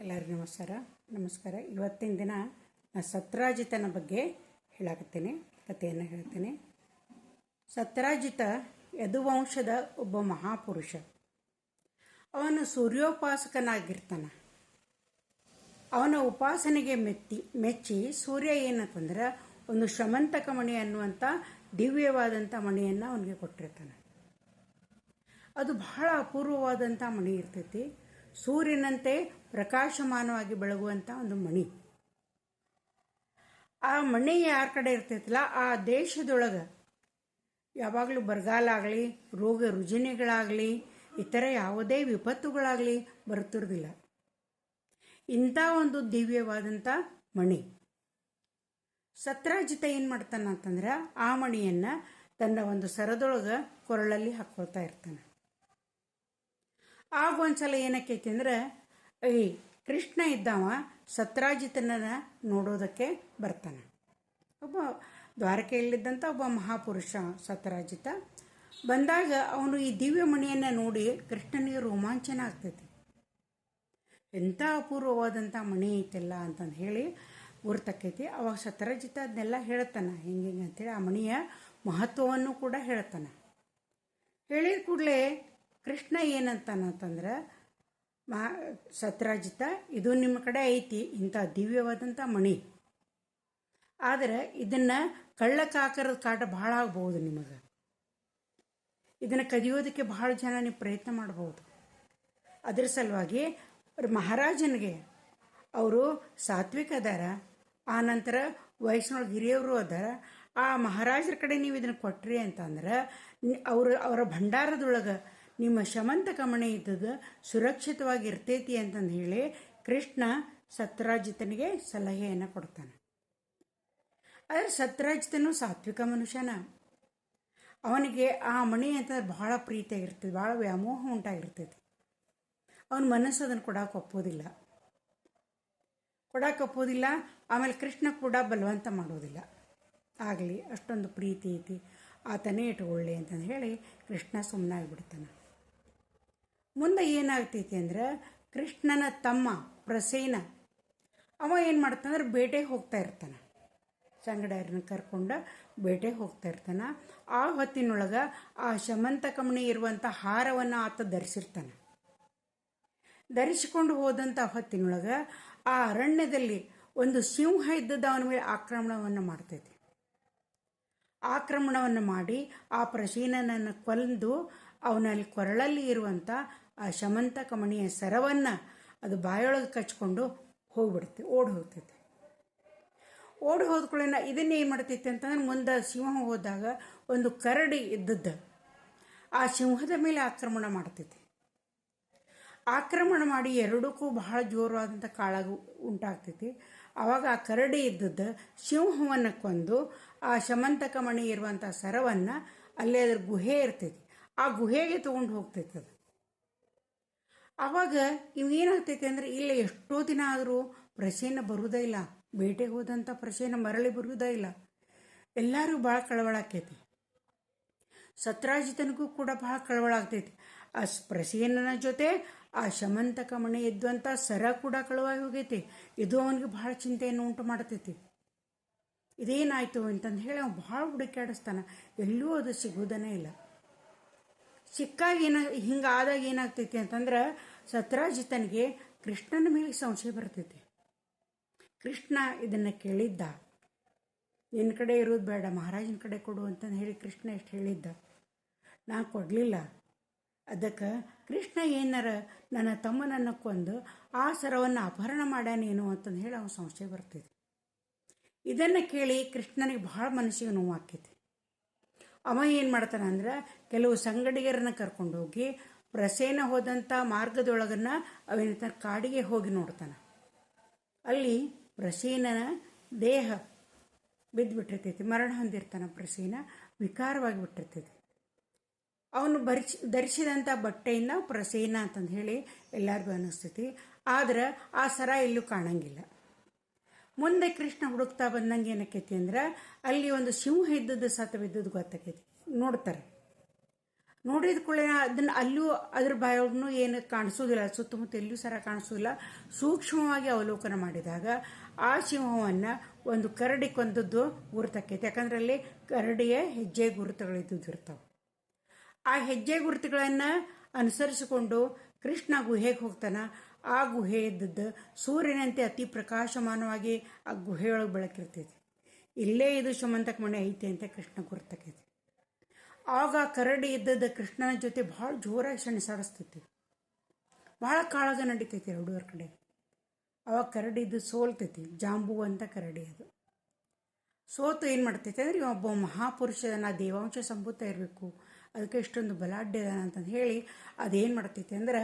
ಎಲ್ಲರಿಗೂ ನಮಸ್ಕಾರ. ಇವತ್ತಿನ ದಿನ ನಾನು ಸತ್ರಾಜಿತನ ಬಗ್ಗೆ ಹೇಳಾಕತ್ತೇನೆ, ಕಥೆಯನ್ನು ಹೇಳ್ತೇನೆ. ಸತ್ರಾಜಿತ ಯದುವಂಶದ ಒಬ್ಬ ಮಹಾಪುರುಷ. ಅವನು ಸೂರ್ಯೋಪಾಸಕನಾಗಿರ್ತಾನೆ. ಅವನ ಉಪಾಸನೆಗೆ ಮೆಚ್ಚಿ ಸೂರ್ಯ ಏನಂತಂದ್ರೆ ಒಂದು ಶ್ರಮಂತಕ ಮಣಿ ಅನ್ನುವಂಥ ದಿವ್ಯವಾದಂಥ ಮಣಿಯನ್ನು ಅವನಿಗೆ ಕೊಟ್ಟಿರ್ತಾನೆ. ಅದು ಬಹಳ ಅಪೂರ್ವವಾದಂಥ ಮಣಿ ಇರ್ತೈತಿ. ಸೂರ್ಯನಂತೆ ಪ್ರಕಾಶಮಾನವಾಗಿ ಬೆಳಗುವಂಥ ಒಂದು ಮಣಿ. ಆ ಮಣಿ ಯಾರ ಕಡೆ ಇರ್ತೈತಲ್ಲ ಆ ದೇಶದೊಳಗೆ ಯಾವಾಗಲೂ ಬರಗಾಲ ಆಗಲಿ, ರೋಗ ರುಜಿನಗಳಾಗಲಿ, ಇತರ ಯಾವುದೇ ವಿಪತ್ತುಗಳಾಗಲಿ ಬರುತ್ತಿರೋದಿಲ್ಲ. ಇಂಥ ಒಂದು ದಿವ್ಯವಾದಂಥ ಮಣಿ. ಸತ್ರಾಜಿತ ಏನು ಮಾಡ್ತಾನೆ ಅಂತಂದ್ರೆ ಆ ಮಣಿಯನ್ನು ತನ್ನ ಒಂದು ಸರದೊಳಗೆ ಕೊರಳಲ್ಲಿ ಹಾಕ್ಕೊಳ್ತಾ ಇರ್ತಾನೆ. ಆಗ ಒಂದ್ಸಲ ಏನಕ್ಕೈತಿ ಅಂದ್ರೆ ಈ ಕೃಷ್ಣ ಇದ್ದವ ಸತ್ರಾಜಿತನ ನೋಡೋದಕ್ಕೆ ಬರ್ತಾನೆ. ಒಬ್ಬ ದ್ವಾರಕೆಯಲ್ಲಿದ್ದಂಥ ಒಬ್ಬ ಮಹಾಪುರುಷ ಸತ್ರಾಜಿತ ಬಂದಾಗ ಅವನು ಈ ದಿವ್ಯ ಮಣಿಯನ್ನು ನೋಡಿ ಕೃಷ್ಣನಿಗೆ ರೋಮಾಂಚನ ಆಗ್ತೈತಿ. ಎಂಥ ಅಪೂರ್ವವಾದಂಥ ಮಣಿ ಐತೆಲ್ಲ ಅಂತಂದು ಹೇಳಿ ಗುರ್ತಕ್ಕೈತಿ. ಅವಾಗ ಸತ್ರಾಜಿತ ಅದನ್ನೆಲ್ಲ ಹೇಳ್ತಾನೆ, ಹಿಂಗೆ ಅಂತೇಳಿ ಆ ಮಣಿಯ ಮಹತ್ವವನ್ನು ಕೂಡ ಹೇಳ್ತಾನೆ. ಹೇಳಿದ ಕೂಡಲೇ ಕೃಷ್ಣ ಏನಂತಾನಂತಂದ್ರೆ, ಸತ್ರಾಜಿತ, ಇದು ನಿಮ್ಮ ಕಡೆ ಐತಿ ಇಂಥ ದಿವ್ಯವಾದಂಥ ಮಣಿ, ಆದರೆ ಇದನ್ನು ಕಳ್ಳಕಾಕರದ ಕಾಟ ಭಾಳ ಆಗ್ಬೋದು. ನಿಮಗೆ ಇದನ್ನು ಕದಿಯೋದಕ್ಕೆ ಬಹಳ ಜನ ನೀವು ಪ್ರಯತ್ನ ಮಾಡ್ಬೋದು. ಅದರ ಸಲುವಾಗಿ ಮಹಾರಾಜನಿಗೆ ಅವರು ಸಾತ್ವಿಕ ಅದಾರ, ಆ ನಂತರ ವಯಸ್ಸಿನೊಳಗೆ ಹಿರಿಯವರು ಅದಾರ. ಆ ಮಹಾರಾಜರ ಕಡೆ ನೀವು ಇದನ್ನು ಕೊಟ್ರಿ ಅಂತಂದ್ರೆ ಅವರ ಭಂಡಾರದೊಳಗೆ ನಿಮ್ಮ ಶಮಂತಕ ಮಣಿ ಇದ್ದದ್ದು ಸುರಕ್ಷಿತವಾಗಿ ಇರ್ತೈತಿ ಅಂತಂದು ಹೇಳಿ ಕೃಷ್ಣ ಸತ್ರಾಜಿತನಿಗೆ ಸಲಹೆಯನ್ನು ಕೊಡ್ತಾನೆ. ಆದರೆ ಸತ್ರಾಜಿತನು ಸಾತ್ವಿಕ ಮನುಷ್ಯನ. ಅವನಿಗೆ ಆ ಮಣಿ ಅಂತ ಬಹಳ ಪ್ರೀತಿಯಾಗಿರ್ತೈತಿ, ಭಾಳ ವ್ಯಾಮೋಹ ಉಂಟಾಗಿರ್ತೈತಿ. ಅವನ ಮನಸ್ಸು ಅದನ್ನು ಕೊಡೋಕ್ಕೊಪ್ಪೋದಿಲ್ಲ. ಆಮೇಲೆ ಕೃಷ್ಣ ಕೂಡ ಬಲವಂತ ಮಾಡೋದಿಲ್ಲ. ಆಗಲಿ, ಅಷ್ಟೊಂದು ಪ್ರೀತಿ ಐತಿ, ಆತನೇ ಇಟ್ಕೊಳ್ಳಿ ಅಂತಂದು ಹೇಳಿ ಕೃಷ್ಣ ಸುಮ್ಮನಾಗಿಬಿಡ್ತಾನೆ. ಮುಂದೆ ಏನಾಗ್ತೈತಿ ಅಂದ್ರೆ ಕೃಷ್ಣನ ತಮ್ಮ ಪ್ರಸೇನ ಅವ ಏನು ಮಾಡ್ತಾನಂದ್ರೆ ಬೇಟೆಗೆ ಹೋಗ್ತಾ ಇರ್ತಾನೆ. ಸಂಗಡರನ್ನ ಕರ್ಕೊಂಡು ಬೇಟೆಗೆ ಹೋಗ್ತಾ ಇರ್ತಾನೆ. ಆ ಹೊತ್ತಿನೊಳಗೆ ಆ ಶಮಂತಕ ಮಣಿ ಇರುವಂಥ ಹಾರವನ್ನು ಆತ ಧರಿಸಿರ್ತಾನೆ. ಧರಿಸಿಕೊಂಡು ಹೋದಂಥ ಹೊತ್ತಿನೊಳಗೆ ಆ ಅರಣ್ಯದಲ್ಲಿ ಒಂದು ಸಿಂಹ ಇದ್ದದ್ದು ಅವನ ಮೇಲೆ ಆಕ್ರಮಣವನ್ನು ಮಾಡ್ತೈತಿ. ಆಕ್ರಮಣವನ್ನು ಮಾಡಿ ಆ ಪ್ರಸೇನನನ್ನು ಕೊಂದು ಅವನಲ್ಲಿ ಕೊರಳಲ್ಲಿ ಇರುವಂಥ ಆ ಶಮಂತಕ ಮಣಿಯ ಸರವನ್ನು ಅದು ಬಾಯೊಳಗೆ ಕಚ್ಕೊಂಡು ಓಡಿ ಹೋಗ್ತೈತೆ. ಓಡಿ ಹೋದ್ಕೊಳ್ಳೇನ ಇದನ್ನೇ ಏನು ಮಾಡ್ತೈತೆ ಅಂತಂದ್ರೆ ಮುಂದೆ ಸಿಂಹ ಹೋದಾಗ ಒಂದು ಕರಡಿ ಇದ್ದದ್ದು ಆ ಸಿಂಹದ ಮೇಲೆ ಆಕ್ರಮಣ ಮಾಡ್ತೈತಿ. ಆಕ್ರಮಣ ಮಾಡಿ ಎರಡಕ್ಕೂ ಬಹಳ ಜೋರಾದಂಥ ಕಾಳಗ ಉಂಟಾಗ್ತೈತಿ. ಆವಾಗ ಆ ಕರಡಿ ಇದ್ದದ್ದು ಸಿಂಹವನ್ನು ಕೊಂದು ಆ ಶಮಂತಕ ಮಣಿ ಇರುವಂಥ ಸರವನ್ನು ಅಲ್ಲೇ ಅದ್ರ ಗುಹೆ ಇರ್ತೈತಿ, ಆ ಗುಹೆಗೆ ತೊಗೊಂಡು ಹೋಗ್ತೈತಿ ಅದು. ಆವಾಗ ಇವೇನಾಗ್ತೈತಿ ಅಂದರೆ ಇಲ್ಲ ಎಷ್ಟೋ ದಿನ ಆದರೂ ಪ್ರಸೇನ ಬರುವುದೇ ಇಲ್ಲ. ಬೇಟೆಗೆ ಹೋದಂಥ ಪ್ರಸೇನ ಮರಳಿ ಬರುವುದೇ ಇಲ್ಲ. ಎಲ್ಲರಿಗೂ ಭಾಳ ಕಳವಳ ಆಕೈತಿ. ಸತ್ರಾಜಿತನಿಗೂ ಕೂಡ ಭಾಳ ಕಳವಳ ಆಗ್ತೈತಿ. ಆ ಪ್ರಸೇನನ ಜೊತೆ ಆ ಶಮಂತಕ ಮಣಿ ಇದ್ದಂಥ ಸರ ಕೂಡ ಕಳುವಾಗಿ ಹೋಗೈತಿ. ಇದು ಅವನಿಗೆ ಭಾಳ ಚಿಂತೆಯನ್ನು ಉಂಟು ಮಾಡ್ತೈತಿ. ಇದೇನಾಯಿತು ಅಂತಂದು ಹೇಳಿ ಅವ್ನು ಭಾಳ ಹುಡುಕಾಡಿಸ್ತಾನೆ. ಎಲ್ಲೂ ಅದು ಸಿಗೋದನೇ ಇಲ್ಲ. ಸಿಕ್ಕಾಗ ಹಿಂಗಾದಾಗ ಏನಾಗ್ತೈತಿ ಅಂತಂದ್ರೆ ಸತ್ರಾಜಿತನಿಗೆ ಕೃಷ್ಣನ ಮೇಲೆ ಸಂಶಯ ಬರ್ತೈತಿ. ಕೃಷ್ಣ ಇದನ್ನು ಕೇಳಿದ್ದ, ನಿನ್ನ ಕಡೆ ಇರೋದು ಬೇಡ, ಮಹಾರಾಜನ ಕಡೆ ಕೊಡು ಅಂತಂದು ಹೇಳಿ ಕೃಷ್ಣ ಎಷ್ಟು ಹೇಳಿದ್ದ. ನಾ ಕೊಡಲಿಲ್ಲ. ಅದಕ್ಕೆ ಕೃಷ್ಣ ಏನಾರ ನನ್ನ ತಮ್ಮನನ್ನು ಕೊಂದು ಆ ಸರವನ್ನು ಅಪಹರಣ ಮಾಡ್ಯಾನೇನು ಅಂತಂದು ಹೇಳಿ ಅವನು ಸಂಶಯ ಬರ್ತೈತಿ. ಇದನ್ನು ಕೇಳಿ ಕೃಷ್ಣನಿಗೆ ಭಾಳ ಮನಸ್ಸಿಗೆ ನೋವು ಆಕೈತಿ. ಅವ ಏನು ಮಾಡ್ತಾನೆ ಅಂದ್ರೆ ಕೆಲವು ಸಂಗಡಿಗರನ್ನ ಕರ್ಕೊಂಡು ಹೋಗಿ ಪ್ರಸೇನ ಹೋದಂಥ ಮಾರ್ಗದೊಳಗನ್ನ ಅವೇನ ಕಾಡಿಗೆ ಹೋಗಿ ನೋಡ್ತಾನೆ. ಅಲ್ಲಿ ಪ್ರಸೇನನ ದೇಹ ಬಿದ್ದುಬಿಟ್ಟಿರ್ತೈತಿ, ಮರಣ ಹೊಂದಿರ್ತಾನೆ. ಪ್ರಸೇನ ವಿಕಾರವಾಗಿ ಬಿಟ್ಟಿರ್ತೈತಿ. ಅವನು ಧರಿಸಿದಂಥ ಬಟ್ಟೆಯಿಂದ ಪ್ರಸೇನ ಅಂತಂದು ಹೇಳಿ ಎಲ್ಲರಿಗೂ ಅನ್ನಿಸ್ತೈತಿ. ಆದ್ರೆ ಆ ಸರ ಎಲ್ಲೂ ಕಾಣಂಗಿಲ್ಲ. ಮುಂದೆ ಕೃಷ್ಣ ಹುಡುಕ್ತಾ ಬಂದಂಗೆ ಏನಕ್ಕೈತಿ ಅಂದ್ರೆ ಅಲ್ಲಿ ಒಂದು ಸಿಂಹ ಇದ್ದದ್ದು ಸತ್ತ ಬಿದ್ದದ್ದು ಗೊತ್ತಾಕೈತಿ. ನೋಡಿದ ಕೂಡಲೇ ಅದನ್ನು ಅಲ್ಲೂ ಅದ್ರ ಬಾಯೊಳಗೂ ಏನು ಕಾಣಿಸೋದಿಲ್ಲ, ಸುತ್ತಮುತ್ತ ಎಲ್ಲೂ ಸರ ಕಾಣಿಸೋದಿಲ್ಲ. ಸೂಕ್ಷ್ಮವಾಗಿ ಅವಲೋಕನ ಮಾಡಿದಾಗ ಆ ಸಿಂಹವನ್ನು ಒಂದು ಕರಡಿ ಕೊಂದದ್ದು ಗುರುತಾಕೈತೆ. ಯಾಕಂದ್ರೆ ಅಲ್ಲಿ ಕರಡಿಯ ಹೆಜ್ಜೆ ಗುರುತುಗಳಿದ್ದಿರ್ತಾವೆ. ಆ ಹೆಜ್ಜೆ ಗುರುತುಗಳನ್ನು ಅನುಸರಿಸಿಕೊಂಡು ಕೃಷ್ಣ ಗುಹೆಗೆ ಹೋಗ್ತಾನೆ. ಆ ಗುಹೆ ಇದ್ದದ್ದು ಸೂರ್ಯನಂತೆ ಅತಿ ಪ್ರಕಾಶಮಾನವಾಗಿ ಆ ಗುಹೆಯೊಳಗೆ ಬೆಳಕಿರ್ತೈತಿ. ಇಲ್ಲೇ ಇದು ಶಮಂತಕ ಮಣಿ ಐತೆ ಅಂತ ಕೃಷ್ಣ ಗುರುತಾಕೈತಿ. ಆಗ ಕರಡಿ ಇದ್ದದ್ದು ಕೃಷ್ಣನ ಜೊತೆ ಭಾಳ ಜೋರಾಗಿ ಸೆಣಸಾಡಿಸ್ತೈತಿ. ಭಾಳ ಕಾಳಗ ನಡೀತೈತಿ ಎರಡೂವರ ಕಡೆ. ಅವಾಗ ಕರಡಿ ಇದ್ದು ಸೋಲ್ತೈತಿ. ಜಾಂಬು ಅಂತ ಕರಡಿ ಅದು ಸೋತು ಏನು ಮಾಡ್ತೈತೆ ಅಂದ್ರೆ ಒಬ್ಬ ಮಹಾಪುರುಷನ ದೇವಾಂಶ ಸಂಭೂತ ಇರಬೇಕು, ಅದಕ್ಕೆ ಇಷ್ಟೊಂದು ಬಲಾಢ್ಯದಾನ ಅಂತಂದು ಹೇಳಿ ಅದೇನು ಮಾಡ್ತೈತೆ ಅಂದ್ರೆ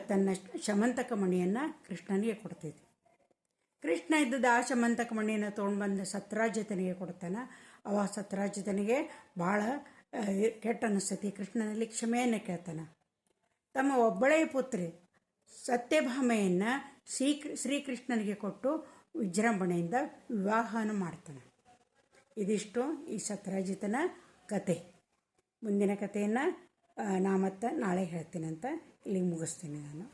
ತನ್ನ ಶಮಂತಕ ಮಣಿಯನ್ನು ಕೃಷ್ಣನಿಗೆ ಕೊಡ್ತೈತಿ. ಕೃಷ್ಣ ಇದ್ದದ್ದು ಆ ಶಮಂತಕ ಮಣಿಯನ್ನು ತೊಗೊಂಡ್ಬಂದು ಸತ್ರಾಜಿತನಿಗೆ ಕೊಡ್ತಾನೆ. ಅವ ಸತ್ರಾಜಿತನಿಗೆ ಭಾಳ ಕೆಟ್ಟ ಅನಿಸ್ತೈತಿ. ಕೃಷ್ಣನಲ್ಲಿ ಕ್ಷಮೆಯನ್ನು ಕೇಳ್ತಾನೆ. ತಮ್ಮ ಒಬ್ಬಳೇ ಪುತ್ರಿ ಸತ್ಯಭಾಮೆಯನ್ನು ಶ್ರೀಕೃಷ್ಣನಿಗೆ ಕೊಟ್ಟು ವಿಜೃಂಭಣೆಯಿಂದ ವಿವಾಹನ ಮಾಡ್ತಾನೆ. ಇದಿಷ್ಟು ಈ ಸತ್ರಾಜಿತನ ಕತೆ. ಮುಂದಿನ ಕಥೆಯನ್ನು ನಾ ಮತ್ತೆ ನಾಳೆ ಹೇಳ್ತೀನಿ ಅಂತ ಇಲ್ಲಿಗೆ ಮುಗಿಸ್ತೀನಿ ನಾನು.